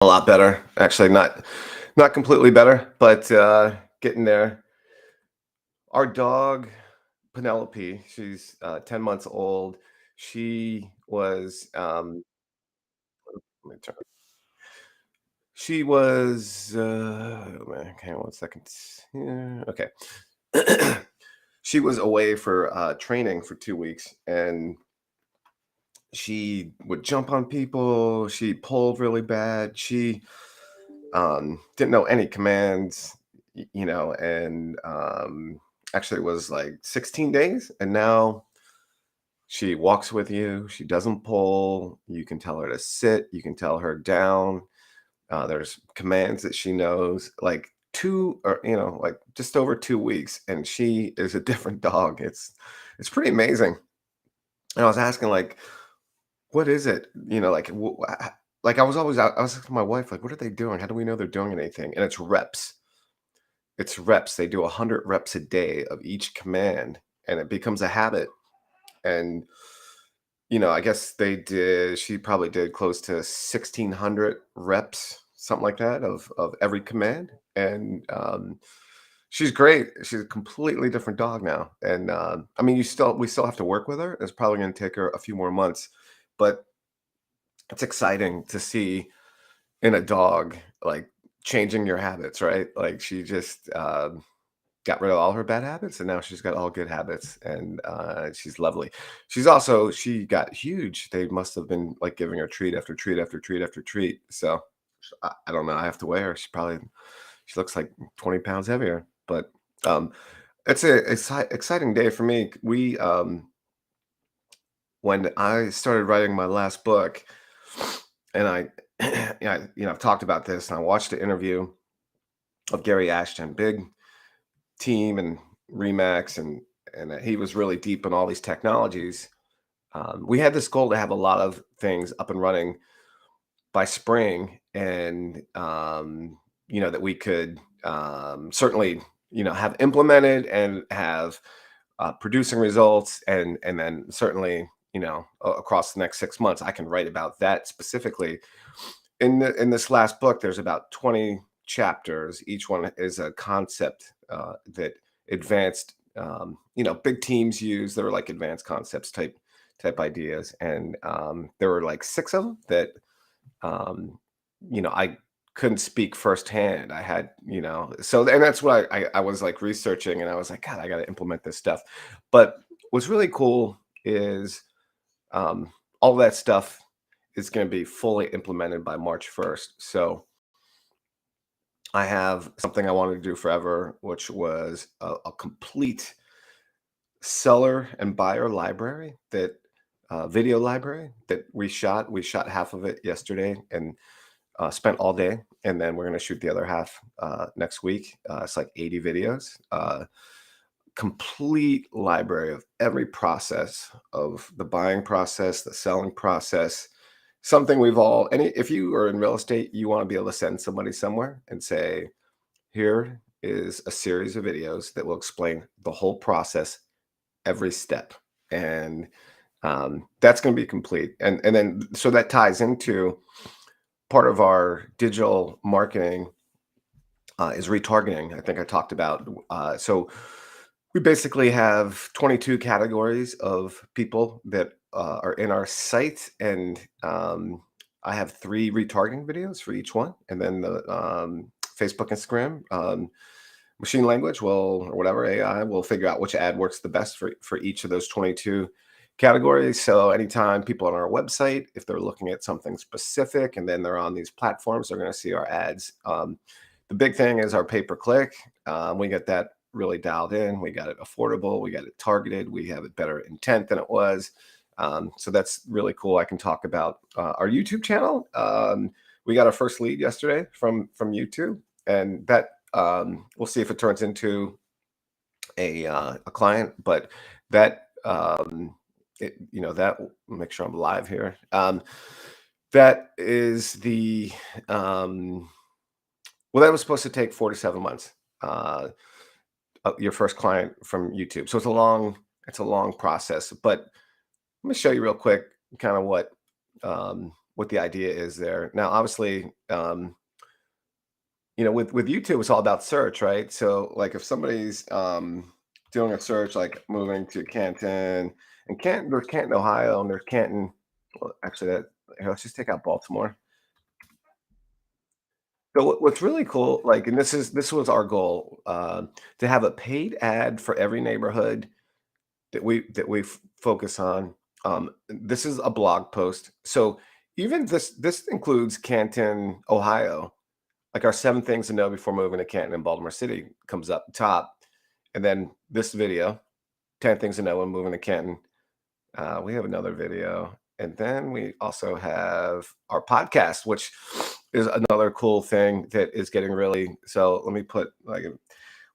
A lot better, actually, not completely better, but, getting there. Our dog, Penelope, she's, 10 months old. She was, let me turn she was, oh, man, hang on 1 second. Yeah, okay. She was away for, training for 2 weeks, and she would jump on people, she pulled really bad, she didn't know any commands, and actually it was like 16 days, and now she walks with you. She doesn't pull. You can tell her to sit. You can tell her down. There's commands that she knows. Like two, or like just over 2 weeks, and she is a different dog. It's pretty amazing. And I was asking, like, what is it? Like I was asking my wife, like, what are they doing? How do we know they're doing anything? And it's reps. It's reps. They do 100 reps a day of each command, and it becomes a habit. And, I guess she probably did close to 1,600 reps, something like that, of every command. And she's great. She's a completely different dog now. And I mean, we still have to work with her. It's probably going to take her a few more months, but it's exciting to see in a dog, like, changing your habits, right? Like, she just, got rid of all her bad habits, and now she's got all good habits, and, she's lovely. She got huge. They must have been, like, giving her treat after treat after treat after treat, so, I don't know, I have to weigh her. She looks like 20 pounds heavier, but, it's a exciting day for me. When I started writing my last book, and yeah, I've talked about this, and I watched the interview of Gary Ashton, big team and Remax, and he was really deep in all these technologies. We had this goal to have a lot of things up and running by spring, and that we could certainly have implemented and have producing results, and then certainly across the next 6 months I can write about that specifically. In this last book, there's about 20 chapters. Each one is a concept that advanced, big teams use. They were like advanced concepts type ideas, and there were like six of them that um, I couldn't speak firsthand. I had, and that's what I was like researching, and I was like, God, I got to implement this stuff. But what's really cool is all that stuff is going to be fully implemented by March 1st. So I have something I wanted to do forever, which was a complete seller and buyer library, that video library that we shot. We shot half of it yesterday and spent all day, and then we're going to shoot the other half next week. It's like 80 videos. Complete library of every process of the buying process, the selling process. Something we've all, any if you are in real estate, you want to be able to send somebody somewhere and say, here is a series of videos that will explain the whole process, every step. And that's going to be complete. And then so that ties into part of our digital marketing is retargeting. I think I talked about. So we basically have 22 categories of people that are in our site, and I have three retargeting videos for each one, and then the Facebook, Instagram, machine language will, or whatever AI will figure out which ad works the best for each of those 22 categories. So anytime people on our website, if they're looking at something specific and then they're on these platforms, they're going to see our ads. The big thing is our pay-per-click. We get that really dialed in. We got it affordable. We got it targeted. We have it better intent than it was. So that's really cool. I can talk about our YouTube channel. We got our first lead yesterday from YouTube, and that we'll see if it turns into a client. But that that, make sure I'm live here. That is the well, that was supposed to take 4 to 7 months. Your first client from YouTube. So it's a long process. But let me show you real quick kind of what what the idea is there. Now, obviously, with YouTube, it's all about search, right? So, like, if somebody's doing a search, like moving to Canton, and there's Canton, Ohio, and there's Canton. Well, actually, here, let's just take out Baltimore. So, what's really cool, like, and this was our goal, to have a paid ad for every neighborhood that we focus on. This is a blog post, so even this includes Canton, Ohio. Like our 7 things to know before moving to Canton and Baltimore City comes up top, and then this video, 10 things to know when moving to Canton. We have another video, and then we also have our podcast, which is another cool thing that is getting really. So let me put like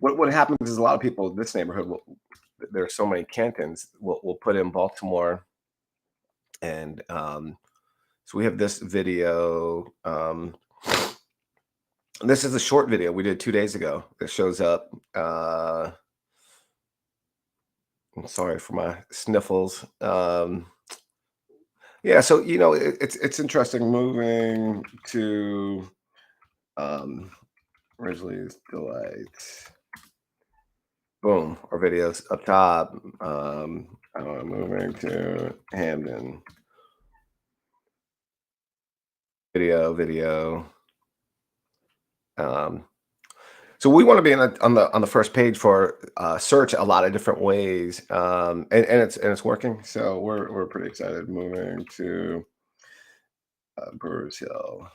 what happens is a lot of people in this neighborhood will. There are so many Cantons. We'll put in Baltimore, and so we have this video. This is a short video we did 2 days ago that shows up. I'm sorry for my sniffles. Yeah, so it's interesting moving to Ridgely's Delight. Boom, our videos up top. Moving to Hamden. Video. Um, So we want to be on the first page for search a lot of different ways, and it's working. So we're pretty excited moving to Brewers Hill.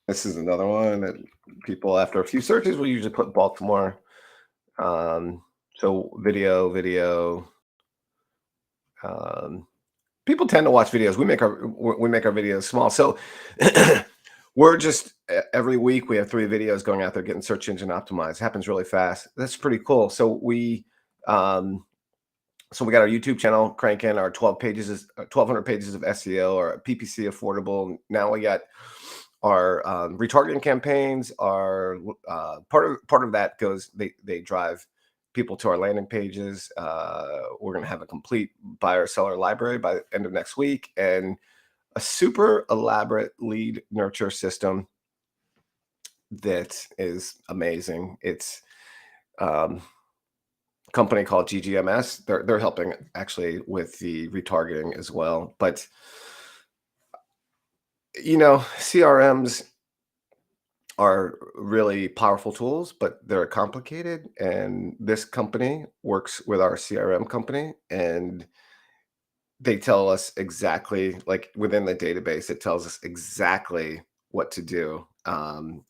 This is another one that people after a few searches will usually put Baltimore. So video. Um, People tend to watch videos. We make our videos small. So we're just every week we have 3 videos going out there getting search engine optimized. Happens really fast. That's pretty cool. Um, so we got our YouTube channel cranking. Our 1,200 pages of SEO or PPC affordable. Now we got our retargeting campaigns. Our part of that goes. They drive people to our landing pages. We're going to have a complete buyer seller library by the end of next week, and a super elaborate lead nurture system that is amazing. It's um, a company called GGMS. They're helping actually with the retargeting as well. But CRMs are really powerful tools, but they're complicated. And this company works with our CRM company, and they tell us exactly, like within the database, it tells us exactly what to do.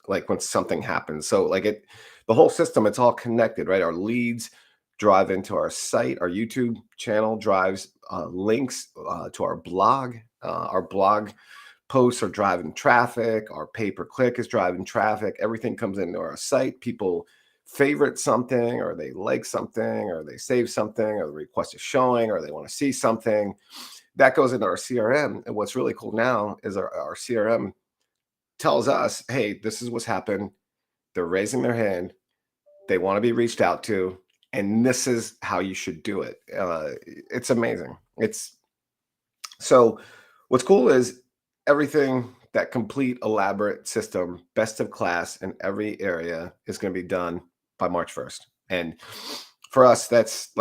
Like when something happens. So the whole system, it's all connected, right? Our leads drive into our site. Our YouTube channel drives links to our blog. Our blog posts are driving traffic. Our pay-per-click is driving traffic. Everything comes into our site. People favorite something, or they like something, or they save something, or the request is showing, or they want to see something. That goes into our CRM. And what's really cool now is our CRM tells us, hey, this is what's happened. They're raising their hand. They want to be reached out to. And this is how you should do it. It's amazing. So what's cool is everything, that complete elaborate system, best of class in every area, is going to be done by March 1st. And for us, that's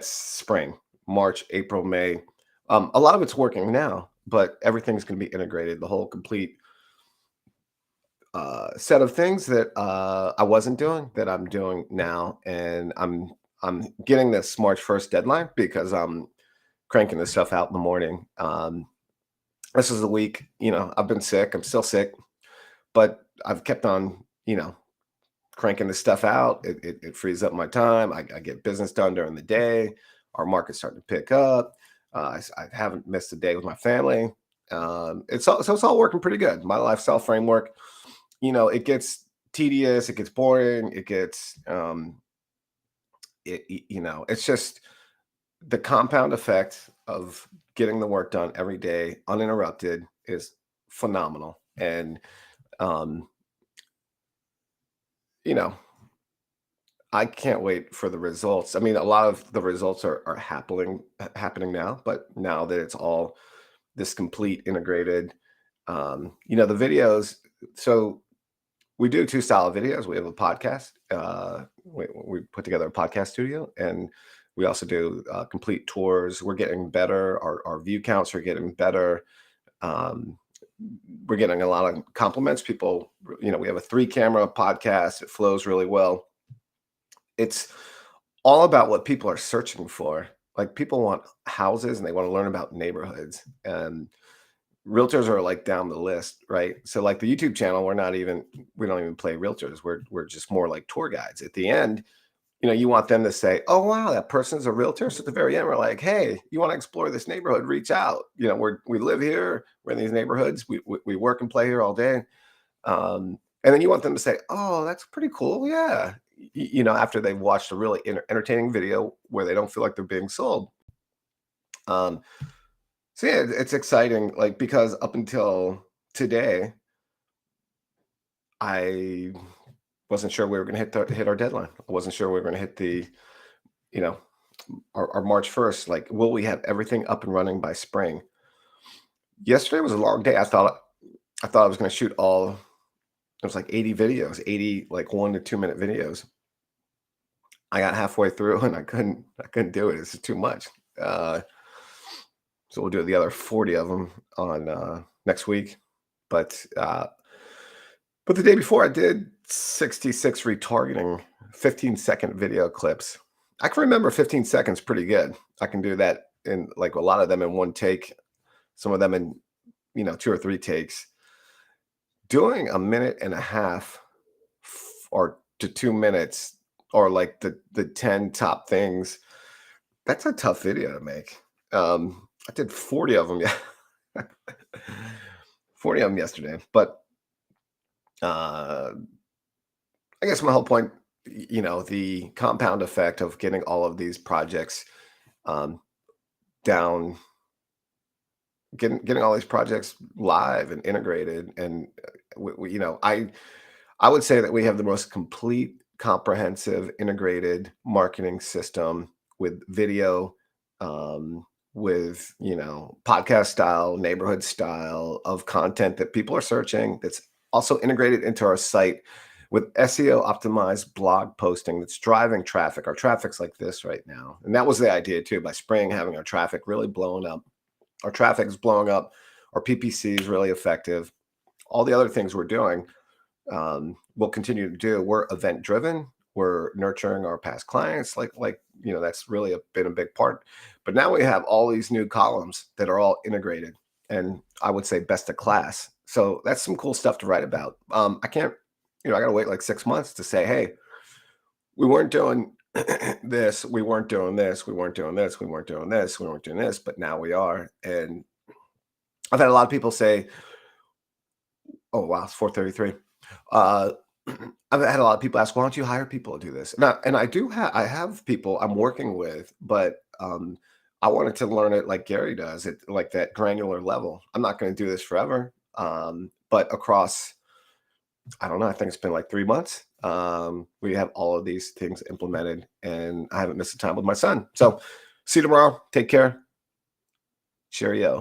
spring, March, April, May. A lot of it's working now, but everything's going to be integrated. The whole complete set of things that I wasn't doing that I'm doing now, and I'm getting this March 1st deadline because I'm cranking this stuff out in the morning. This is a week, I've been sick. I'm still sick, but I've kept on, cranking this stuff out. It frees up my time. I get business done during the day. Our market's starting to pick up. I haven't missed a day with my family. It's all working pretty good. My lifestyle framework, it gets tedious, it gets boring, it gets, it's just the compound effect of getting the work done every day uninterrupted is phenomenal. And um, you know, I can't wait for the results. I mean, a lot of the results are happening now, but now that it's all this complete integrated, the videos. So we do two style of videos. We have a podcast. We put together a podcast studio, and we also do complete tours. We're getting better. Our view counts are getting better. Um, we're getting a lot of compliments. People, we have a 3 camera podcast. It flows really well. It's all about what people are searching for. Like, people want houses and they want to learn about neighborhoods. And realtors are like down the list, right? So like the YouTube channel, we don't even play realtors. We're just more like tour guides. At the end, you want them to say, "Oh wow, that person's a realtor." So at the very end, we're like, "Hey, you want to explore this neighborhood? Reach out. We live here. We're in these neighborhoods. We work and play here all day." And then you want them to say, "Oh, that's pretty cool. Yeah." After they've watched a really entertaining video where they don't feel like they're being sold. Um, so yeah, it's exciting, like, because up until today, I wasn't sure we were going to hit our deadline. I wasn't sure we were going to hit you know, our March 1st. Like, will we have everything up and running by spring? Yesterday was a long day. I thought I was going to shoot all. It was like 80 videos, 80 like 1 to 2 minute videos. I got halfway through and I couldn't do it. It's just too much. Uh, so we'll do the other 40 of them on next week. But the day before, I did 66 retargeting 15-second video clips. I can remember 15 seconds pretty good. I can do that in, like, a lot of them in one take, some of them in 2 or 3 takes. Doing a minute and a half or to 2 minutes, or like the 10 top things, that's a tough video to make. I did 40 of them. Yeah. 40 of them yesterday. But uh, I guess my whole point, the compound effect of getting all of these projects um, down, getting all these projects live and integrated, and I would say that we have the most complete, comprehensive, integrated marketing system with video, with podcast style, neighborhood style of content that people are searching. That's also integrated into our site with SEO optimized blog posting that's driving traffic. Our traffic's like this right now, and that was the idea too. By spring, having our traffic really blowing up. Our traffic is blowing up. Our PPC is really effective. All the other things we're doing, we'll continue to do. We're event driven. We're nurturing our past clients. That's really been a big part. But now we have all these new columns that are all integrated, and I would say best of class. So that's some cool stuff to write about. I can't, I got to wait like 6 months to say, "Hey, we weren't doing this. We weren't doing this. We weren't doing this. We weren't doing this. We weren't doing this. But now we are." And I've had a lot of people say, "Oh wow, it's 4:33." Uh, I've had a lot of people ask, "Why don't you hire people to do this?" And I have people I'm working with, but I wanted to learn it like Gary does, at like that granular level. I'm not going to do this forever, but across, I don't know, I think it's been like 3 months. We have all of these things implemented, and I haven't missed a time with my son. So see you tomorrow. Take care. Cheerio.